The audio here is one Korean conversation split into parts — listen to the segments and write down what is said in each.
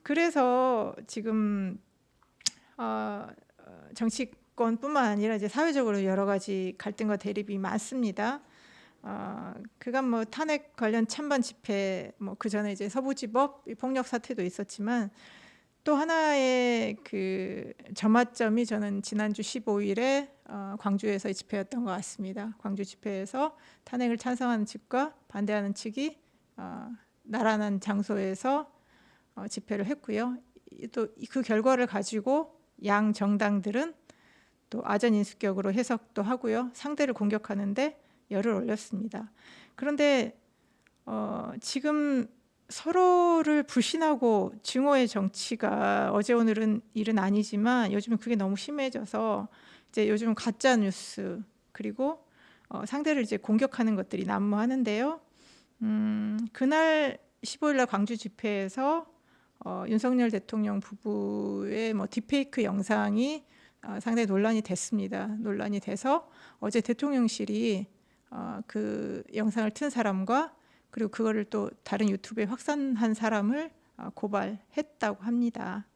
그래서 지금 정치권뿐만 아니라 이제 사회적으로 여러 가지 갈등과 대립이 많습니다. 그간 뭐 탄핵 관련 찬반 집회, 뭐 그 전에 이제 서부지법 폭력 사태도 있었지만 또 하나의 그 점화점이 저는 지난주 15일에 광주에서의 집회였던 것 같습니다. 광주 집회에서 탄핵을 찬성하는 측과 반대하는 측이 나란한 장소에서 집회를 했고요. 또 그 결과를 가지고 양 정당들은 또 아전인수격으로 해석도 하고요. 상대를 공격하는데 열을 올렸습니다. 그런데 지금 서로를 불신하고 증오의 정치가 어제 오늘은 일은 아니지만 요즘은 그게 너무 심해져서 이제 요즘은 가짜 뉴스 그리고 상대를 이제 공격하는 것들이 난무하는데요. 그날 15일날 광주 집회에서 윤석열 대통령 부부의 뭐 딥페이크 영상이 상당히 논란이 됐습니다. 논란이 돼서 어제 대통령실이 그 영상을 튼 사람과 그리고 그거를 또 다른 유튜브에 확산한 사람을 고발했다고 합니다.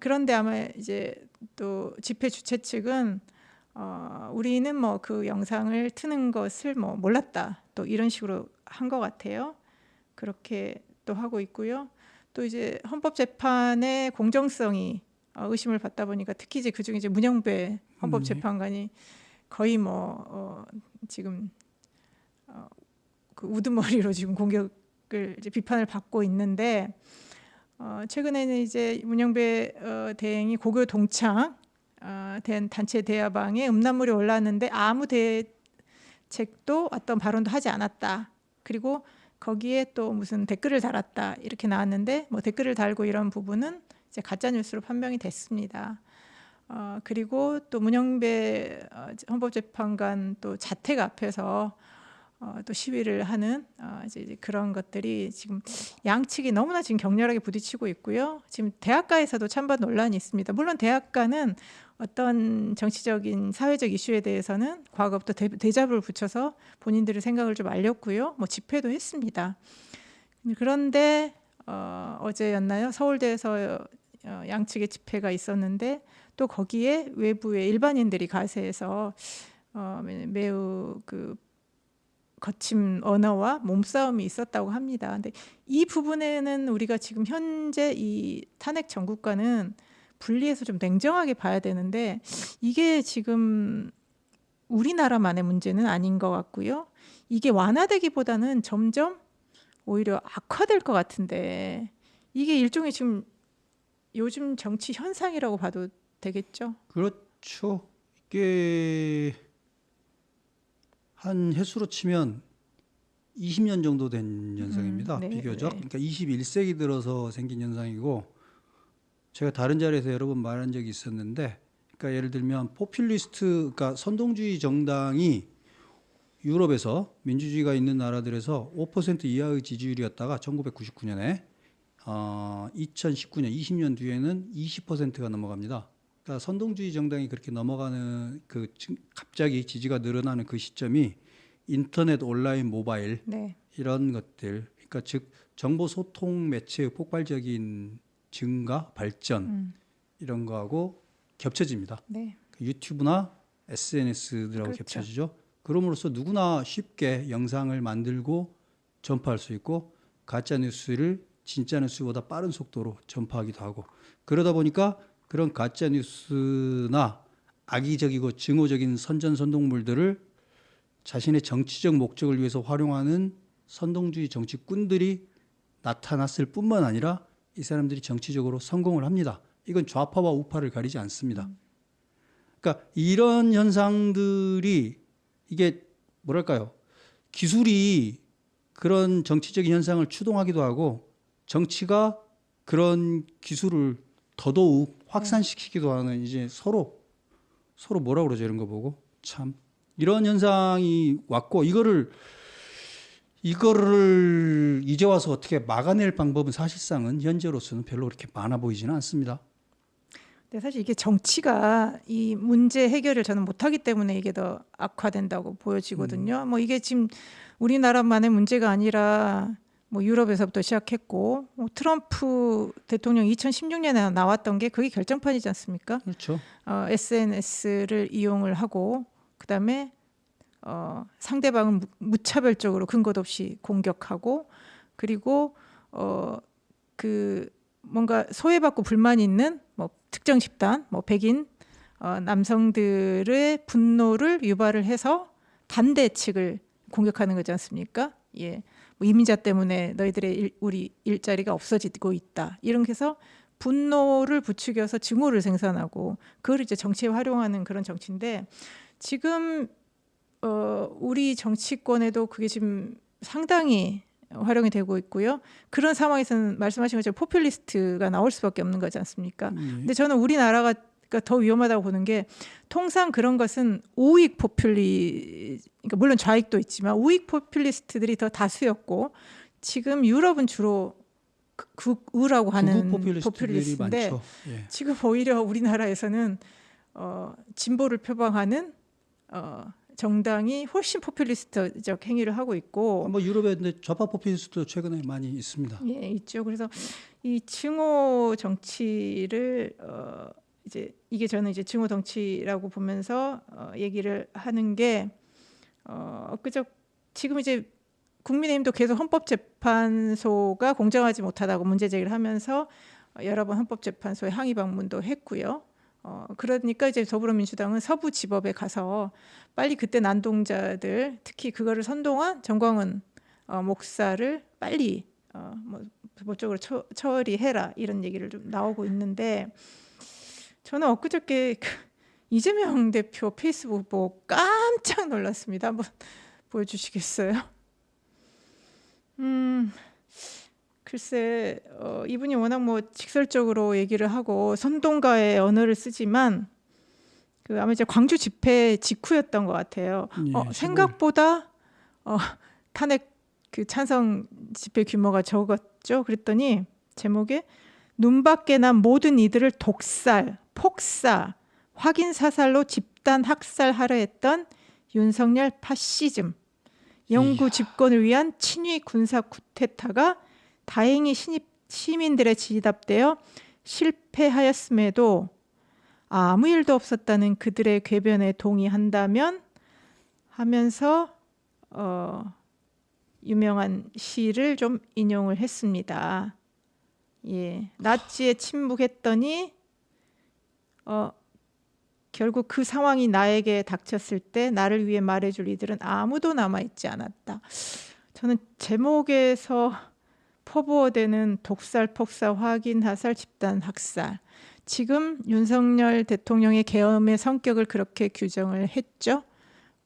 그런데 아마 이제 또 집회 주최 측은 우리는 뭐 그 영상을 트는 것을 뭐 몰랐다 또 이런 식으로 한 것 같아요. 그렇게 또 하고 있고요. 또 이제 헌법재판의 공정성이 의심을 받다 보니까 특히 이제 그중에 이제 문영배 헌법재판관이 거의 뭐 지금 그 우두머리로 지금 공격을 이제 비판을 받고 있는데 최근에는 이제 문영배 대행이 고교 동창 된 단체 대화방에 음란물이 올랐는데 아무 대책도 어떤 발언도 하지 않았다. 그리고 거기에 또 무슨 댓글을 달았다 이렇게 나왔는데 뭐 댓글을 달고 이런 부분은 이제 가짜 뉴스로 판명이 됐습니다. 그리고 또 문영배 헌법재판관 또 자택 앞에서 또 시위를 하는 이제 그런 것들이 지금 양측이 너무나 지금 격렬하게 부딪히고 있고요. 지금 대학가에서도 찬반 논란이 있습니다. 물론 대학가는 어떤 정치적인 사회적 이슈에 대해서는 과거부터 대잡을 붙여서 본인들의 생각을 좀 알렸고요. 뭐 집회도 했습니다. 그런데 어제였나요? 서울대에서 양측의 집회가 있었는데 또 거기에 외부의 일반인들이 가세해서 매우 그 거친 언어와 몸싸움이 있었다고 합니다. 근데 이 부분에는 우리가 지금 현재 이 탄핵 정국과는 분리해서 좀 냉정하게 봐야 되는데 이게 지금 우리나라만의 문제는 아닌 것 같고요. 이게 완화되기보다는 점점 오히려 악화될 것 같은데 이게 일종의 지금 요즘 정치 현상이라고 봐도 되겠죠? 그렇죠. 이게 한 횟수로 치면 20년 정도 된 현상입니다. 네, 비교적. 네. 그러니까 21세기 들어서 생긴 현상이고 제가 다른 자리에서 여러 번 말한 적이 있었는데 그러니까 예를 들면 포퓰리스트 그러니까 선동주의 정당이 유럽에서 민주주의가 있는 나라들에서 5% 이하의 지지율이었다가 1999년에 2019년 20년 뒤에는 20%가 넘어갑니다. 그러니까 선동주의 정당이 그렇게 넘어가는 그 갑자기 지지가 늘어나는 그 시점이 인터넷, 온라인, 모바일 네. 이런 것들, 그러니까 즉 정보 소통 매체의 폭발적인 증가, 발전 이런 거하고 겹쳐집니다. 네. 유튜브나 SNS들하고 그렇죠. 겹쳐지죠. 그럼으로써 누구나 쉽게 영상을 만들고 전파할 수 있고 가짜 뉴스를 진짜 뉴스보다 빠른 속도로 전파하기도 하고 그러다 보니까 그런 가짜 뉴스나 악의적이고 증오적인 선전선동물들을 자신의 정치적 목적을 위해서 활용하는 선동주의 정치꾼들이 나타났을 뿐만 아니라 이 사람들이 정치적으로 성공을 합니다. 이건 좌파와 우파를 가리지 않습니다. 그러니까 이런 현상들이 이게 뭐랄까요? 기술이 그런 정치적인 현상을 추동하기도 하고 정치가 그런 기술을 더더욱 확산시키기도 하는 이제 서로 뭐라 그러죠 이런 거 보고 참 이런 현상이 왔고 이거를 이제 와서 어떻게 막아낼 방법은 사실상은 현재로서는 별로 그렇게 많아 보이지는 않습니다. 근데 사실 이게 정치가 이 문제 해결을 저는 못하기 때문에 이게 더 악화된다고 보여지거든요. 뭐 이게 지금 우리나라만의 문제가 아니라 뭐 유럽에서부터 시작했고 뭐 트럼프 대통령 2016년에 나왔던 게 그게 결정판이지 않습니까? 그렇죠. SNS를 이용을 하고 그다음에 상대방을 무차별적으로 근거도 없이 공격하고 그리고 그 뭔가 소외받고 불만이 있는 뭐 특정 집단, 뭐 백인 남성들의 분노를 유발을 해서 반대 측을 공격하는 거지 않습니까? 예, 뭐 이민자 때문에 너희들의 우리 일자리가 없어지고 있다. 이런 해서 분노를 부추겨서 증오를 생산하고 그걸 이제 정치에 활용하는 그런 정치인데 지금 우리 정치권에도 그게 지금 상당히 활용이 되고 있고요. 그런 상황에서는 말씀하신 것처럼 포퓰리스트가 나올 수밖에 없는 거지 않습니까? 근데 저는 우리나라가 더 위험하다고 보는 게 통상 그런 것은 우익 그러니까 물론 좌익도 있지만 우익 포퓰리스트들이 더 다수였고 지금 유럽은 주로 극우라고 하는 포퓰리스트인데 많죠. 예. 지금 오히려 우리나라에서는 진보를 표방하는 정당이 훨씬 포퓰리스트적 행위를 하고 있고 뭐 유럽에 근데 좌파 포퓰리스트도 최근에 많이 있습니다. 예, 있죠. 그래서 이 증오 정치를 이제 이게 저는 이제 증오 정치라고 보면서 얘기를 하는 게 지금 이제 국민의힘도 계속 헌법재판소가 공정하지 못하다고 문제 제기를 하면서 여러 번 헌법재판소에 항의 방문도 했고요. 그러니까 이제 더불어민주당은 서부지법에 가서 빨리 그때 난동자들 특히 그거를 선동한 정광훈 목사를 빨리 뭐 법적으로 처리해라 이런 얘기를 좀 나오고 있는데 저는 엊그저께 이재명 대표 페이스북 보고 깜짝 놀랐습니다. 한번 보여주시겠어요? 글쎄 이분이 워낙 뭐 직설적으로 얘기를 하고 선동가의 언어를 쓰지만 아마 이제 광주 집회 직후였던 것 같아요. 생각보다 탄핵 찬성 집회 규모가 적었죠. 그랬더니 제목에 눈밖에 난 모든 이들을 독살, 폭사, 확인 사살로 집단 학살하려 했던 윤석열 파시즘, 영구 집권을 위한 친위 군사 쿠데타가 다행히 시민들의 지지답되어 실패하였음에도 아무 일도 없었다는 그들의 궤변에 동의한다면 하면서 유명한 시를 좀 인용을 했습니다. 예, 나치에 침묵했더니 결국 그 상황이 나에게 닥쳤을 때 나를 위해 말해줄 이들은 아무도 남아있지 않았다. 저는 제목에서 퍼부어대는 독살, 폭사, 확인, 하살, 집단 학살. 지금 윤석열 대통령의 계엄의 성격을 그렇게 규정을 했죠.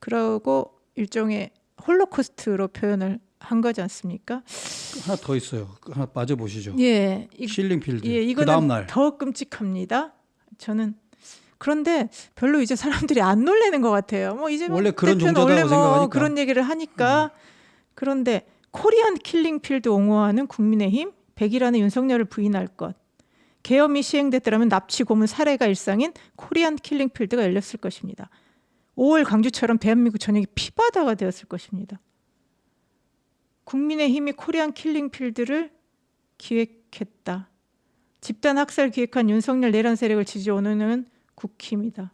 그러고 일종의 홀로코스트로 표현을 한 거지 않습니까? 하나 더 있어요. 하나 빠져보시죠. 예, 실링필드. 예, 이거는 그 다음 날 더 끔찍합니다. 저는 그런데 별로 이제 사람들이 안 놀래는 것 같아요. 뭐 이제 원래 그런 대표는 종자다고 원래 뭐 생각하니까. 그런 얘기를 하니까 그런데 코리안 킬링필드 옹호하는 국민의힘 100일 윤석열을 부인할 것. 계엄이 시행됐더라면 납치, 고문, 살해가 일상인 코리안 킬링필드가 열렸을 것입니다. 5월 광주처럼 대한민국 전역이 피바다가 되었을 것입니다. 국민의힘이 코리안 킬링필드를 기획했다. 집단 학살 기획한 윤석열 내란 세력을 지지오는 국힘이다.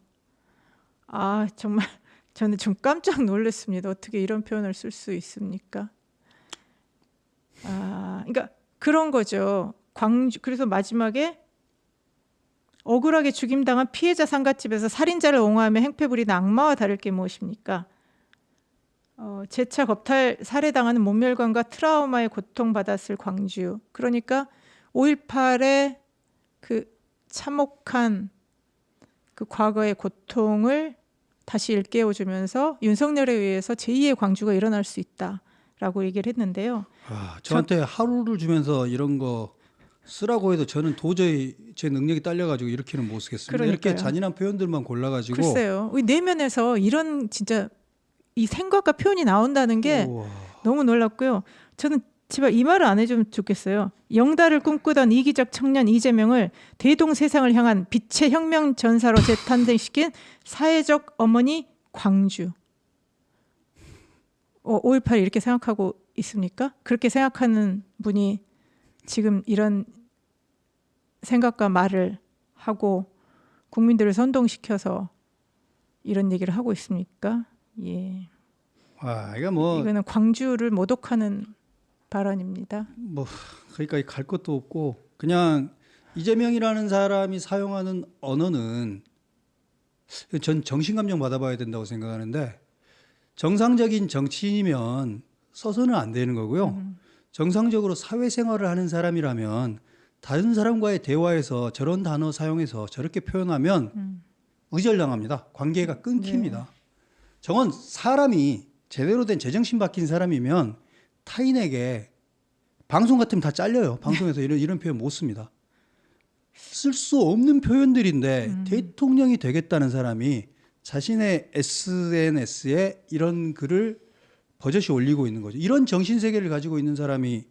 아 정말 저는 좀 깜짝 놀랐습니다. 어떻게 이런 표현을 쓸 수 있습니까? 그러니까 그런 거죠. 광주 그래서 마지막에 억울하게 죽임당한 피해자 상갓집에서 살인자를 옹호하며 행패 부리는 악마와 다를 게 무엇입니까? 재차 겁탈 살해당하는 모멸감과 트라우마에 고통받았을 광주. 그러니까 5.18의 그 참혹한 그 과거의 고통을 다시 일깨워주면서 윤석열에 의해서 제2의 광주가 일어날 수 있다라고 얘기를 했는데요. 저한테 하루를 주면서 이런 거 쓰라고 해도 저는 도저히 제 능력이 딸려가지고 이렇게는 못 쓰겠습니다. 그러니까요. 이렇게 잔인한 표현들만 골라가지고. 글쎄요. 우리 내면에서 이런 진짜 이 생각과 표현이 나온다는 게 우와. 너무 너무 놀랍고요. 저는 제발 이 말을 안 해주면 좋겠어요. 영달을 꿈꾸던 이기적 청년 이재명을 대동 세상을 향한 빛의 혁명 전사로 재탄생시킨 사회적 어머니 광주. 5.18 이렇게 생각하고 있습니까? 그렇게 생각하는 분이 지금 이런 생각과 말을 하고 국민들을 선동시켜서 이런 얘기를 하고 있습니까? 예. 이거는 광주를 모독하는 발언입니다. 거기까지 갈 것도 없고 그냥 이재명이라는 사람이 사용하는 언어는 전 정신감정 받아봐야 된다고 생각하는데 정상적인 정치인이면 써서는 안 되는 거고요. 정상적으로 사회생활을 하는 사람이라면 다른 사람과의 대화에서 저런 단어 사용해서 저렇게 표현하면 의절당합니다. 관계가 끊깁니다. 네. 저건 사람이 제대로 된 제정신 박힌 사람이면 타인에게 방송 같으면 다 잘려요. 방송에서 이런 표현 못 씁니다. 쓸 수 없는 표현들인데 대통령이 되겠다는 사람이 자신의 SNS에 이런 글을 버젓이 올리고 있는 거죠. 이런 정신세계를 가지고 있는 사람이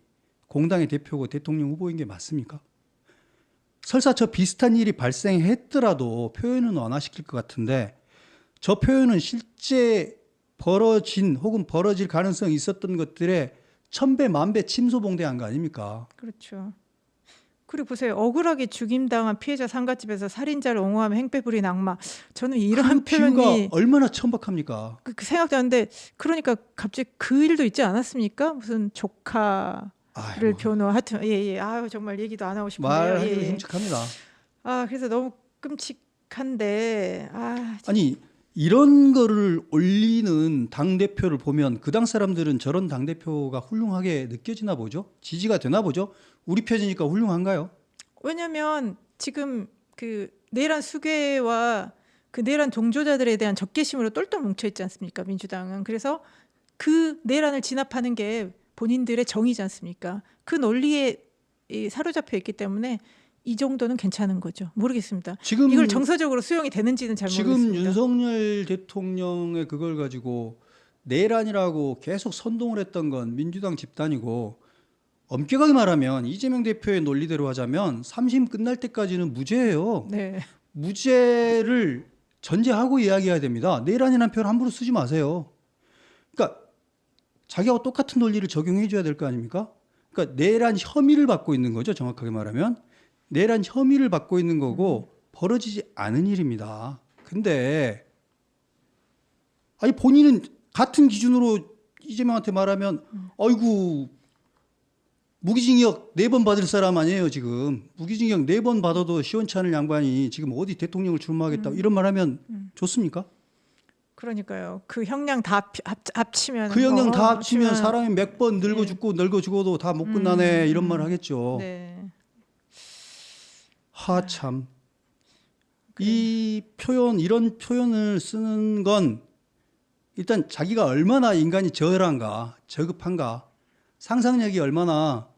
공당의 대표고 대통령 후보인 게 맞습니까? 설사 저 비슷한 일이 발생했더라도 표현은 완화시킬 것 같은데 저 표현은 실제 벌어진 혹은 벌어질 가능성이 있었던 것들에 천배 만배 침소봉대한 거 아닙니까? 그렇죠. 그리고 보세요. 억울하게 죽임당한 피해자 상가집에서 살인자를 옹호하며 행패 부린 악마. 저는 이런 그 비유가 표현이 얼마나 천박합니까? 그 생각도 안 나는데 그러니까 갑자기 그 일도 있지 않았습니까? 무슨 조카를 변호 하여튼 예. 아유 정말 얘기도 안 하고 싶은데요. 말하기도 흉측합니다. 그래서 너무 끔찍한데 아니 이런 거를 올리는 당대표를 보면 그 당 사람들은 저런 당대표가 훌륭하게 느껴지나 보죠? 지지가 되나 보죠? 우리 표지니까 훌륭한가요? 왜냐하면 지금 그 내란 수괴와 그 내란 동조자들에 대한 적개심으로 똘똘 뭉쳐 있지 않습니까? 민주당은. 그래서 그 내란을 진압하는 게 본인들의 정의지 않습니까? 그 논리에 사로잡혀 있기 때문에 이 정도는 괜찮은 거죠. 모르겠습니다. 지금 이걸 정서적으로 수용이 되는지는 잘 모르겠습니다. 지금 윤석열 대통령의 그걸 가지고 내란이라고 계속 선동을 했던 건 민주당 집단이고 엄격하게 말하면 이재명 대표의 논리대로 하자면 3심 끝날 때까지는 무죄예요. 네. 무죄를 전제하고 이야기해야 됩니다. 내란이라는 표현 함부로 쓰지 마세요. 그러니까 자기하고 똑같은 논리를 적용해 줘야 될 거 아닙니까? 그러니까 내란 혐의를 받고 있는 거죠. 정확하게 말하면. 내란 혐의를 받고 있는 거고 벌어지지 않은 일입니다. 근데 아니 본인은 같은 기준으로 이재명한테 말하면 아이고 무기징역 4번 받을 사람 아니에요 지금. 무기징역 4번 받아도 시원치 않을 양반이 지금 어디 대통령을 출마하겠다고 이런 말하면 좋습니까? 그러니까요. 그 형량 다 합치면 그 형량 다 합치면 합치면 사람이 몇 번 늙어 죽고 늙어 죽어도 다 못 끝나네 이런 말 하겠죠. 네. 참. 이 표현 이런 표현을 쓰는 건 일단 자기가 얼마나 인간이 저열한가 저급한가 상상력이 얼마나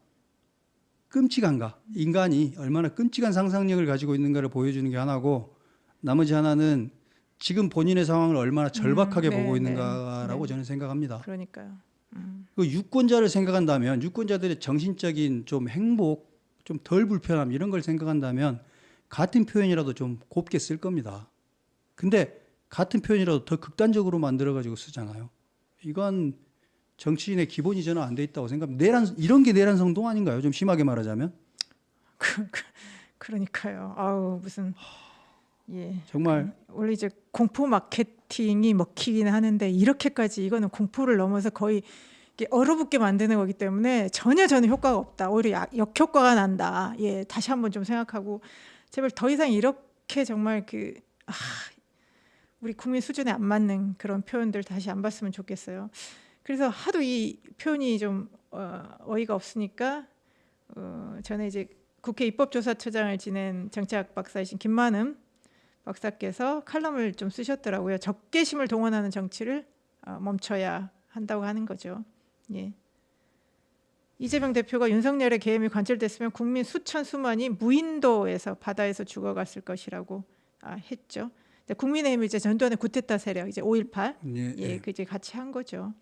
끔찍한가 인간이 얼마나 끔찍한 상상력을 가지고 있는가를 보여주는 게 하나고 나머지 하나는 지금 본인의 상황을 얼마나 절박하게 보고 있는가라고 저는 생각합니다. 그러니까요. 그 유권자를 생각한다면 유권자들의 정신적인 좀 행복 좀 덜 불편함 이런 걸 생각한다면 같은 표현이라도 좀 곱게 쓸 겁니다. 근데 같은 표현이라도 더 극단적으로 만들어가지고 쓰잖아요. 이건 정치인의 기본이 저는 안 돼 있다고 생각합니다. 이런 게 내란 성동 아닌가요? 좀 심하게 말하자면. 그러니까요. 아우 무슨 예. 정말 원래 이제 공포 마케팅이 먹히긴 하는데 이렇게까지 이거는 공포를 넘어서 거의 이게 얼어붙게 만드는 거기 때문에 전혀 효과가 없다. 오히려 역효과가 난다. 예, 다시 한번 좀 생각하고 제발 더 이상 이렇게 정말 우리 국민 수준에 안 맞는 그런 표현들 다시 안 봤으면 좋겠어요. 그래서 하도 이 표현이 좀 어이가 없으니까 전에 이제 국회 입법조사처장을 지낸 정치학 박사이신 김만음 박사께서 칼럼을 좀 쓰셨더라고요. 적개심을 동원하는 정치를 멈춰야 한다고 하는 거죠. 예. 이재명 대표가 윤석열의 계엄이 관철됐으면 국민 수천 수만이 무인도에서 바다에서 죽어갔을 것이라고 했죠. 국민의힘이 이제 전두환의 구테타 세력 이제 5.18 그 이제 같이 한 거죠.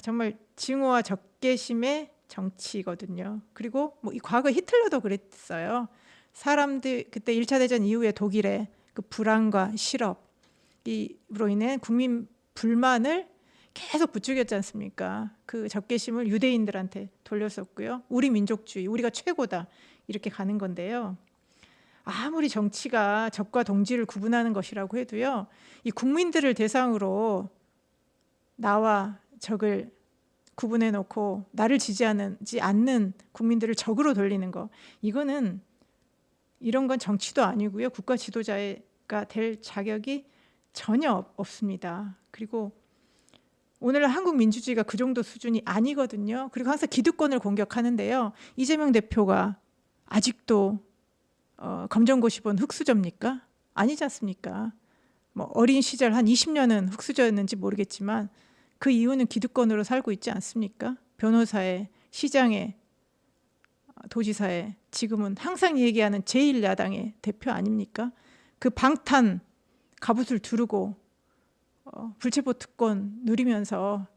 정말 증오와 적개심의 정치거든요. 그리고 뭐 이 과거 히틀러도 그랬어요. 사람들 그때 1차 대전 이후에 독일의 그 불안과 실업으로 인해 국민 불만을 계속 부추겼지 않습니까? 그 적개심을 유대인들한테 돌렸었고요. 우리 민족주의, 우리가 최고다 이렇게 가는 건데요. 아무리 정치가 적과 동지를 구분하는 것이라고 해도요, 이 국민들을 대상으로 나와 적을 구분해 놓고 나를 지지하지 않는 국민들을 적으로 돌리는 거, 이거는 이런 건 정치도 아니고요, 국가 지도자가 될 자격이 전혀 없습니다. 그리고 오늘 한국 민주주의가 그 정도 수준이 아니거든요. 그리고 항상 기득권을 공격하는데요, 이재명 대표가 아직도 검정고시 본 흑수저입니까? 아니지 않습니까? 뭐 어린 시절 한 20년은 흑수저였는지 모르겠지만 그 이유는 기득권으로 살고 있지 않습니까? 변호사에, 시장에, 도지사에, 지금은 항상 얘기하는 제1야당의 대표 아닙니까? 그 방탄 갑옷을 두르고 불체포 특권 누리면서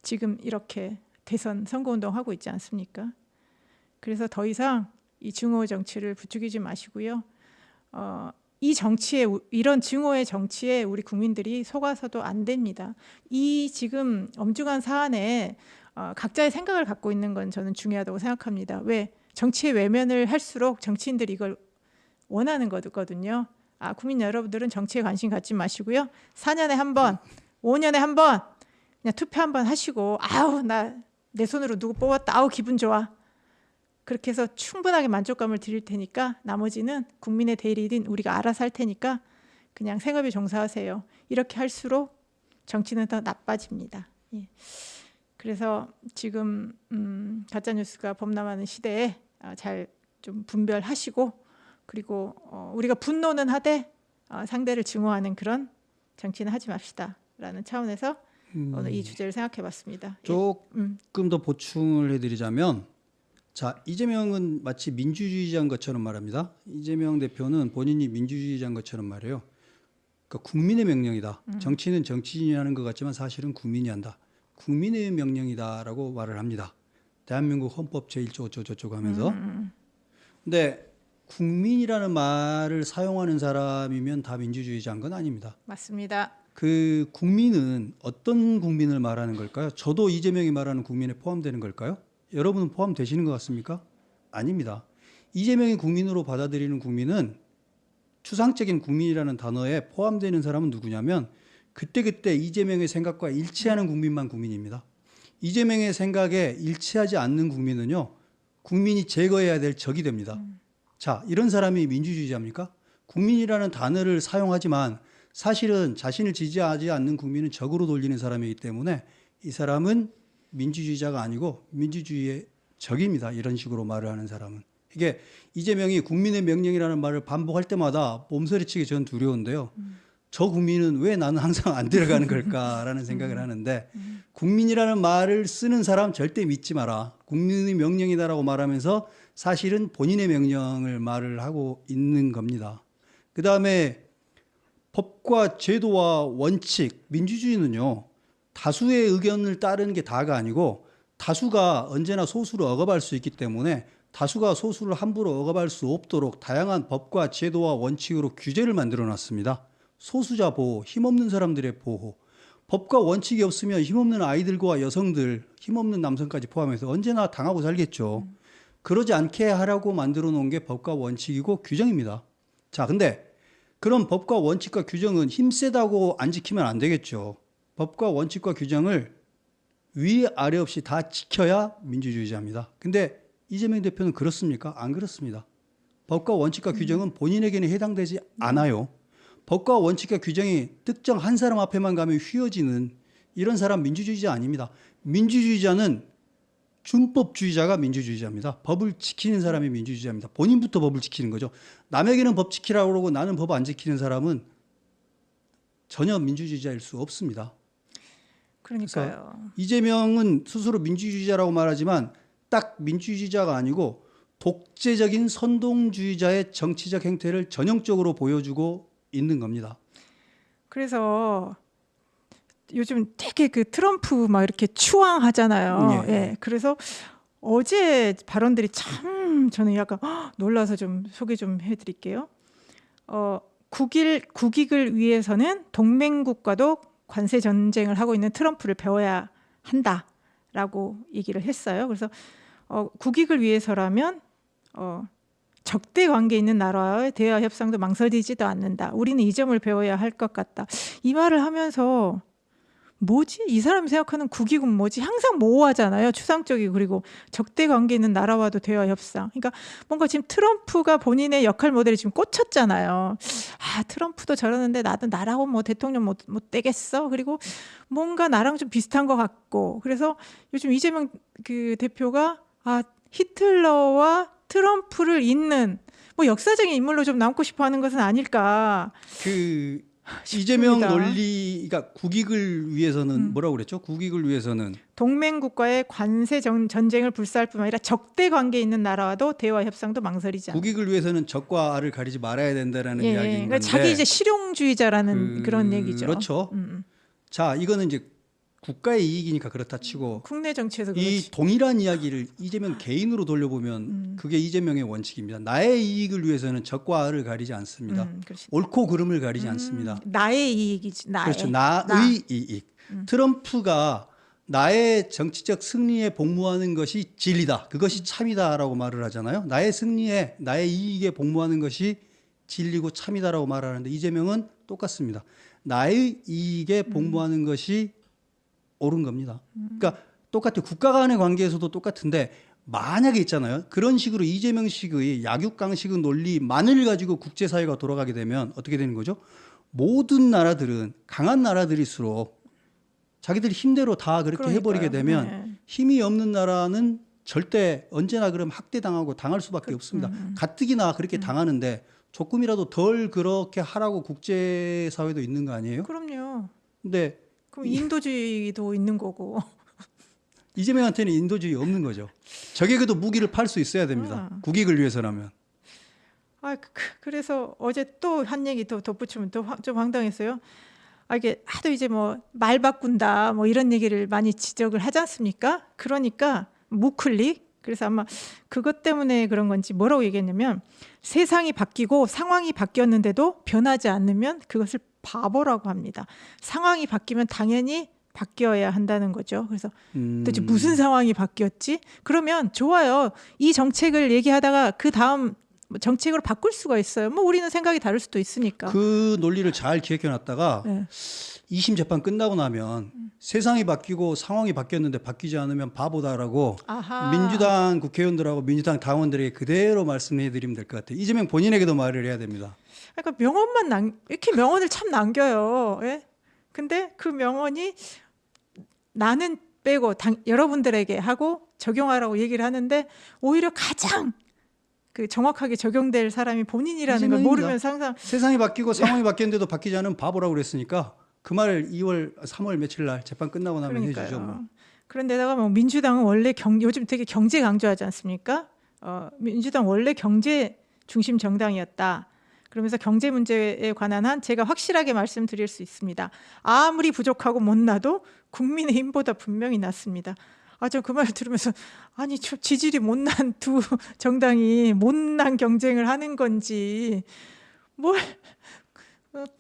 지금 이렇게 대선 선거운동하고 있지 않습니까? 그래서 더 이상 이 증오 정치를 부추기지 마시고요. 이 정치에, 이런 증오의 정치에 우리 국민들이 속아서도 안 됩니다. 이 지금 엄중한 사안에 각자의 생각을 갖고 있는 건 저는 중요하다고 생각합니다. 왜? 정치의 외면을 할수록 정치인들이 이걸 원하는 거거든요. 국민 여러분들은 정치에 관심 갖지 마시고요. 4년에 한 번, 5년에 한 번 그냥 투표 한 번 하시고, 아우 나 내 손으로 누구 뽑았다, 아우 기분 좋아, 그렇게 해서 충분하게 만족감을 드릴 테니까 나머지는 국민의 대리인 우리가 알아서 할 테니까 그냥 생업에 종사하세요. 이렇게 할수록 정치는 더 나빠집니다. 예. 그래서 지금 가짜뉴스가 범람하는 시대에 잘 좀 분별하시고, 그리고 우리가 분노는 하되 상대를 증오하는 그런 정치는 하지 맙시다라는 차원에서 오늘 이 주제를 생각해봤습니다. 조금 더 보충을 해드리자면, 자, 이재명은 마치 민주주의자인 것처럼 말합니다. 이재명 대표는 본인이 민주주의자인 것처럼 말해요. 그러니까 국민의 명령이다. 정치는 정치인이 하는 것 같지만 사실은 국민이 한다. 국민의 명령이다라고 말을 합니다. 대한민국 헌법 제1조 어쩌고저쩌고 하면서. 근데 국민이라는 말을 사용하는 사람이면 다 민주주의자인 건 아닙니다. 맞습니다. 그 국민은 어떤 국민을 말하는 걸까요? 저도 이재명이 말하는 국민에 포함되는 걸까요? 여러분은 포함되시는 것 같습니까? 아닙니다. 이재명이 국민으로 받아들이는 국민은, 추상적인 국민이라는 단어에 포함되는 사람은 누구냐면 그때그때 이재명의 생각과 일치하는 국민만 국민입니다. 이재명의 생각에 일치하지 않는 국민은요, 국민이 제거해야 될 적이 됩니다. 자, 이런 사람이 민주주의자입니까? 국민이라는 단어를 사용하지만 사실은 자신을 지지하지 않는 국민은 적으로 돌리는 사람이기 때문에 이 사람은 민주주의자가 아니고 민주주의의 적입니다. 이런 식으로 말을 하는 사람은. 이게 이재명이 국민의 명령이라는 말을 반복할 때마다 몸서리치기 전 두려운데요. 저 국민은 왜 나는 항상 안 들어가는 걸까라는 생각을 하는데, 국민이라는 말을 쓰는 사람 절대 믿지 마라. 국민의 명령이다라고 말하면서 사실은 본인의 명령을 말을 하고 있는 겁니다. 그다음에 법과 제도와 원칙, 민주주의는요, 다수의 의견을 따르는 게 다가 아니고 다수가 언제나 소수를 억압할 수 있기 때문에 다수가 소수를 함부로 억압할 수 없도록 다양한 법과 제도와 원칙으로 규제를 만들어 놨습니다. 소수자 보호, 힘없는 사람들의 보호. 법과 원칙이 없으면 힘없는 아이들과 여성들, 힘없는 남성까지 포함해서 언제나 당하고 살겠죠. 그러지 않게 하라고 만들어 놓은 게 법과 원칙이고 규정입니다. 자, 근데 그런 법과 원칙과 규정은 힘세다고 안 지키면 안 되겠죠. 법과 원칙과 규정을 위아래 없이 다 지켜야 민주주의자입니다. 근데 이재명 대표는 그렇습니까? 안 그렇습니다. 법과 원칙과 규정은 본인에게는 해당되지 않아요. 법과 원칙과 규정이 특정 한 사람 앞에만 가면 휘어지는 이런 사람 민주주의자 아닙니다. 민주주의자는 준법주의자가 민주주의자입니다. 법을 지키는 사람이 민주주의자입니다. 본인부터 법을 지키는 거죠. 남에게는 법 지키라고 그러고 나는 법 안 지키는 사람은 전혀 민주주의자일 수 없습니다. 그러니까요. 이재명은 스스로 민주주의자라고 말하지만 딱 민주주의자가 아니고 독재적인 선동주의자의 정치적 행태를 전형적으로 보여주고 있는 겁니다. 그래서 요즘 되게 그 트럼프 막 이렇게 추앙하잖아요. 예. 예. 그래서 어제 발언들이 참 저는 약간 놀라서 좀 소개 좀 해드릴게요. 국익을 위해서는 동맹국과도 관세 전쟁을 하고 있는 트럼프를 배워야 한다라고 얘기를 했어요. 그래서 국익을 위해서라면 적대 관계 있는 나라와의 대화 협상도 망설이지도 않는다. 우리는 이 점을 배워야 할 것 같다. 이 말을 하면서 뭐지? 이 사람이 생각하는 국익은 뭐지? 항상 모호하잖아요. 추상적이고 그리고 적대 관계 있는 나라와도 대화 협상. 그러니까 뭔가 지금 트럼프가 본인의 역할 모델이 지금 꽂혔잖아요. 아, 트럼프도 저러는데 나도 나라고 뭐 대통령 못 되겠어. 그리고 뭔가 나랑 좀 비슷한 것 같고. 그래서 요즘 이재명 그 대표가 히틀러와 트럼프를 잇는 뭐 역사적인 인물로 좀 남고 싶어 하는 것은 아닐까. 이재명 싶습니다. 논리가 국익을 위해서는 뭐라고 그랬죠? 국익을 위해서는 동맹 국가의 관세 전쟁을 불사할 뿐만 아니라 적대 관계 있는 나라와도 대화 협상도 망설이지 않는다. 국익을 위해서는 적과 알을 가리지 말아야 된다라는 예, 이야기인 그러니까 건데 자기 이제 실용주의자라는 그런 얘기죠. 그렇죠. 자, 이거는 이제 국가의 이익이니까 그렇다 치고 국내 정치에서 이 그렇지. 동일한 이야기를 이재명 개인으로 돌려보면 그게 이재명의 원칙입니다. 나의 이익을 위해서는 적과 알을 가리지 않습니다. 그렇지. 옳고 그름을 가리지 않습니다. 나의 이익이지. 나의. 그렇죠. 나의 이익. 트럼프가 나의 정치적 승리에 복무하는 것이 진리다. 그것이 참이다라고 말을 하잖아요. 나의 승리에 나의 이익에 복무하는 것이 진리고 참이다라고 말하는데 이재명은 똑같습니다. 나의 이익에 복무하는 것이 옳은 겁니다. 그러니까 똑같아요. 국가 간의 관계에서도 똑같은데 만약에 있잖아요. 그런 식으로 이재명식의 약육강식의 논리만을 가지고 국제사회가 돌아가게 되면 어떻게 되는 거죠? 모든 나라들은 강한 나라들일수록 자기들이 힘대로 다 그렇게 그러니까요. 해버리게 되면 네. 힘이 없는 나라는 절대 언제나 그럼 학대당하고 당할 수밖에 없습니다. 가뜩이나 그렇게 당하는데 조금이라도 덜 그렇게 하라고 국제사회도 있는 거 아니에요? 그럼요. 근데 그럼 인도주의도 있는 거고. 이재명한테는 인도주의 없는 거죠. 적에게도 무기를 팔 수 있어야 됩니다. 국익을 위해서라면. 그래서 어제 또 한 얘기 더 덧붙이면 좀 황당했어요. 이게 하도 이제 뭐 말 바꾼다 뭐 이런 얘기를 많이 지적을 하지 않습니까? 그러니까 무클릭. 그래서 아마 그것 때문에 그런 건지 뭐라고 얘기했냐면 세상이 바뀌고 상황이 바뀌었는데도 변하지 않으면 그것을 바보라고 합니다. 상황이 바뀌면 당연히 바뀌어야 한다는 거죠. 그래서 도대체 무슨 상황이 바뀌었지? 그러면 좋아요. 이 정책을 얘기하다가 그 다음 정책으로 바꿀 수가 있어요. 뭐 우리는 생각이 다를 수도 있으니까. 그 논리를 잘 기억해 놨다가 네. 2심 재판 끝나고 나면 세상이 바뀌고 상황이 바뀌었는데 바뀌지 않으면 바보다라고 아하. 민주당 국회의원들하고 민주당 당원들에게 그대로 말씀해 드리면 될 것 같아요. 이재명 본인에게도 말을 해야 됩니다. 그러니까 명언만 이렇게 명언을 참 남겨요. 예? 근데 그 명언이 나는 빼고 여러분들에게 하고 적용하라고 얘기를 하는데 오히려 가장 그 정확하게 적용될 사람이 본인이라는 걸 이재명입니다. 모르면서 항상 세상이 바뀌고 상황이 바뀌었는데도 바뀌지 않으면 바보라고 그랬으니까 그 말 3월 며칠 날 재판 끝나고 나면 그러니까요. 해주죠. 뭐. 그런데다가 뭐 민주당은 원래 요즘 되게 경제 강조하지 않습니까? 민주당 원래 경제 중심 정당이었다. 그러면서 경제 문제에 관한 한 제가 확실하게 말씀드릴 수 있습니다. 아무리 부족하고 못나도 국민의힘보다 분명히 낫습니다. 저 그 말 들으면서 아니 저 지질이 못난 두 정당이 못난 경쟁을 하는 건지 뭘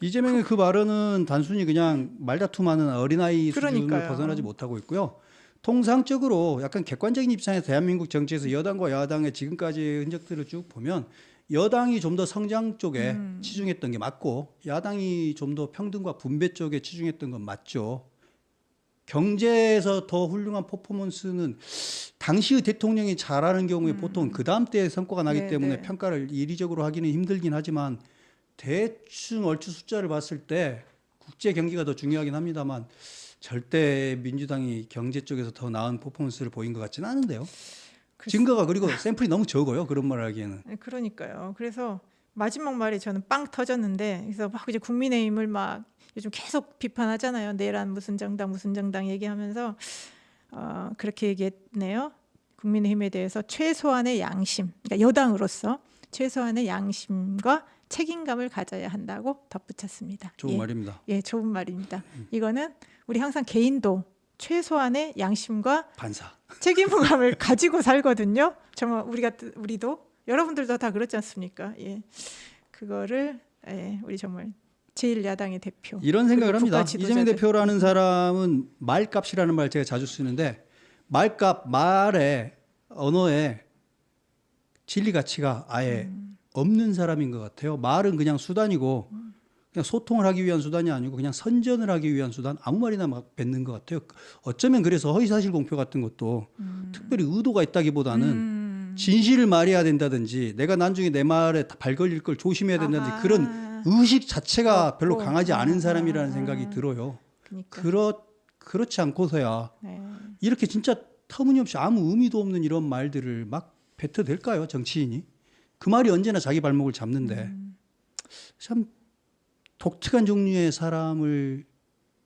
이재명의 그 발언은 단순히 그냥 말다툼하는 어린아이 수준을 그러니까요. 벗어나지 못하고 있고요. 통상적으로 약간 객관적인 입장에서 대한민국 정치에서 여당과 야당의 지금까지의 흔적들을 쭉 보면 여당이 좀 더 성장 쪽에 치중했던 게 맞고 야당이 좀 더 평등과 분배 쪽에 치중했던 건 맞죠. 경제에서 더 훌륭한 퍼포먼스는 당시의 대통령이 잘하는 경우에 보통 그 다음 때에 성과가 나기 네, 때문에 네. 평가를 이리적으로 하기는 힘들긴 하지만 대충 얼추 숫자를 봤을 때 국제 경기가 더 중요하긴 합니다만 절대 민주당이 경제 쪽에서 더 나은 퍼포먼스를 보인 것 같지는 않은데요. 증거가 그리고 샘플이 너무 적어요. 그런 말을 하기에는. 그러니까요. 그래서 마지막 말에 저는 빵 터졌는데 그래서 막 이제 국민의힘을 막 요즘 계속 비판하잖아요. 내란 무슨 정당 얘기하면서 그렇게 얘기했네요. 국민의힘에 대해서 최소한의 양심, 그러니까 여당으로서 최소한의 양심과 책임감을 가져야 한다고 덧붙였습니다. 좋은 말입니다. 예, 좋은 말입니다. 이거는 우리 항상 개인도 최소한의 양심과 반사. 책임감을 가지고 살거든요. 정말 우리도 여러분들도 다 그렇지 않습니까? 예, 그거를 우리 정말 제1야당의 대표. 이런 생각을 그리고 합니다. 국가 이재명 지도자들. 대표라는 사람은 말값이라는 말 제가 자주 쓰는데 말값, 말에 언어에 진리 가치가 아예 없는 사람인 것 같아요. 말은 그냥 수단이고 그냥 소통을 하기 위한 수단이 아니고 그냥 선전을 하기 위한 수단 아무 말이나 막 뱉는 것 같아요. 어쩌면 그래서 허위사실 공표 같은 것도 특별히 의도가 있다기보다는 진실을 말해야 된다든지 내가 나중에 내 말에 발 걸릴 걸 조심해야 된다든지 아하. 그런 의식 자체가 별로 없고. 강하지 않은 아, 사람이라는 아, 생각이 아. 들어요. 그러니까. 그렇지 않고서야 네. 이렇게 진짜 터무니없이 아무 의미도 없는 이런 말들을 막 뱉어댈까요, 정치인이? 그 말이 언제나 자기 발목을 잡는데 참 독특한 종류의 사람을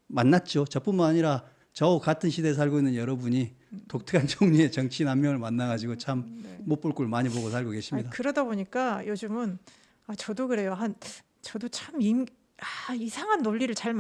만났죠. 저뿐만 아니라 저 같은 시대에 살고 있는 여러분이 독특한 종류의 정치인 한 명을 만나가지고 참 못 볼 꼴 많이 보고 살고 계십니다. 아니, 그러다 보니까 요즘은 저도 그래요. 저도 참 이상한 논리를 잘